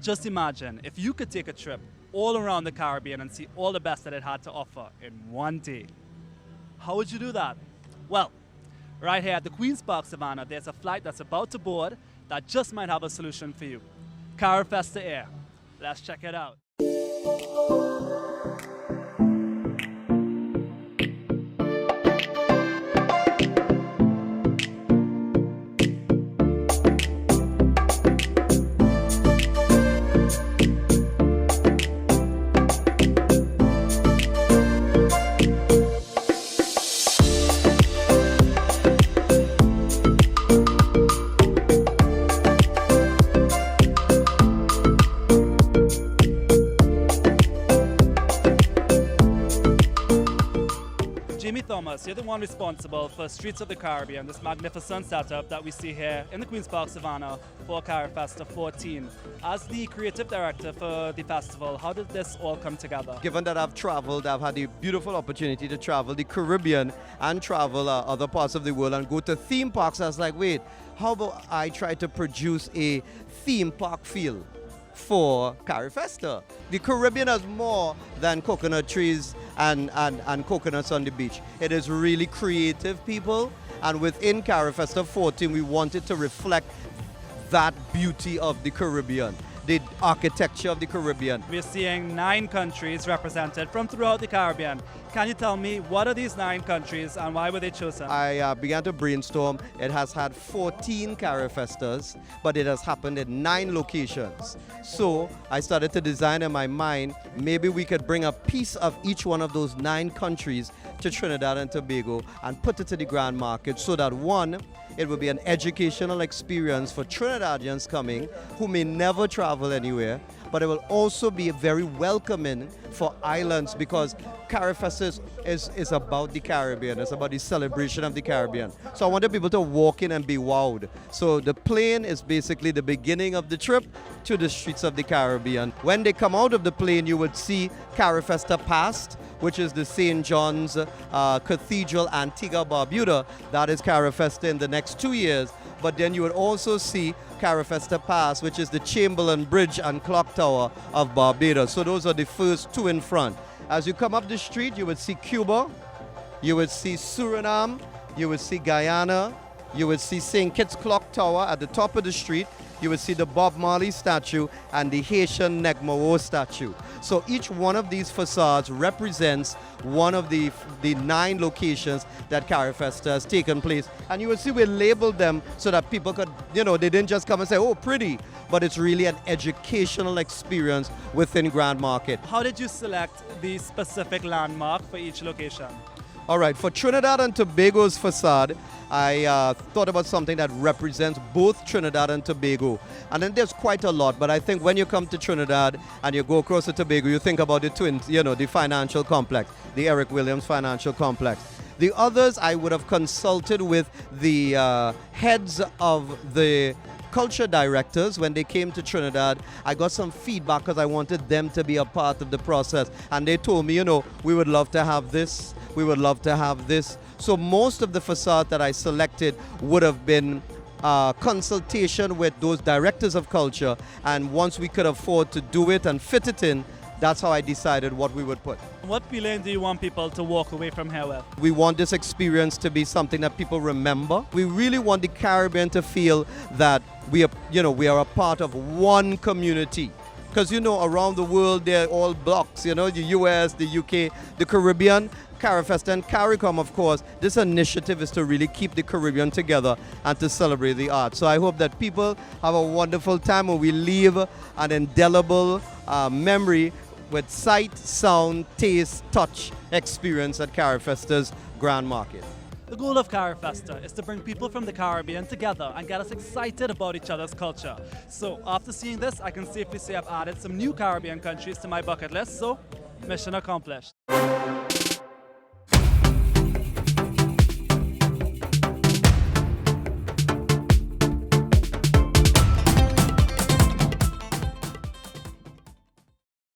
just imagine if you could take a trip all around the Caribbean and see all the best that it had to offer in one day. How would you do that? Well, right here at the Queen's Park Savannah, there's a flight that's about to board that just might have a solution for you. Carifesta Air. Let's check it out. Thomas, you're the one responsible for Streets of the Caribbean, this magnificent setup that we see here in the Queen's Park Savannah for Carifesta 14. As the creative director for the festival, how did this all come together? Given that I've traveled, I've had the beautiful opportunity to travel the Caribbean and travel other parts of the world and go to theme parks. I was like, wait, how about I try to produce a theme park feel for Carifesta? The Caribbean has more than coconut trees and coconuts on the beach. It is really creative people, and within Carifesta 14 we wanted to reflect that beauty of the Caribbean, the architecture of the Caribbean. We're seeing 9 countries represented from throughout the Caribbean. Can you tell me what are these 9 countries and why were they chosen? I began to brainstorm. It has had 14 Carifestas, but it has happened in 9 locations. So I started to design in my mind, maybe we could bring a piece of each one of those 9 countries to Trinidad and Tobago and put it to the Grand Market, so that one, it will be an educational experience for Trinidadians coming who may never travel anywhere, but it will also be very welcoming for islands, because Carifesta is about the Caribbean. It's about the celebration of the Caribbean. So I wanted people to walk in and be wowed. So the plane is basically the beginning of the trip to the streets of the Caribbean. When they come out of the plane, you would see Carifesta Past, which is the St. John's Cathedral, Antigua Barbuda. That is Carifesta in the next 2 years. But then you would also see Carifesta Pass, which is the Chamberlain Bridge and Clock Tower of Barbados. So those are the first 2 in front. As you come up the street, you would see Cuba, you would see Suriname, you would see Guyana, you would see St. Kitts Clock Tower at the top of the street. You would see the Bob Marley statue and the Haitian Negmoro statue. So each one of these facades represents one of the 9 locations that Carifesta has taken place. And you will see we labeled them so that people could, they didn't just come and say, oh, pretty, but it's really an educational experience within Grand Market. How did you select the specific landmark for each location? All right, for Trinidad and Tobago's facade, I thought about something that represents both Trinidad and Tobago. And then there's quite a lot, but I think when you come to Trinidad and you go across to Tobago, you think about the twins, the financial complex, the Eric Williams Financial Complex. The others, I would have consulted with the heads of the culture directors when they came to Trinidad. I got some feedback because I wanted them to be a part of the process. And they told me, we would love to have this, we would love to have this. So most of the facade that I selected would have been consultation with those directors of culture. And once we could afford to do it and fit it in, that's how I decided what we would put. What feeling do you want people to walk away from here with? We want this experience to be something that people remember. We really want the Caribbean to feel that we are a part of one community. Because, around the world, they're all blocks, the US, the UK, the Caribbean, Carifesta and CARICOM, of course. This initiative is to really keep the Caribbean together and to celebrate the arts. So I hope that people have a wonderful time and we leave an indelible memory with sight, sound, taste, touch experience at Carifesta's Grand Market. The goal of Carifesta is to bring people from the Caribbean together and get us excited about each other's culture. So after seeing this, I can safely say I've added some new Caribbean countries to my bucket list, so mission accomplished.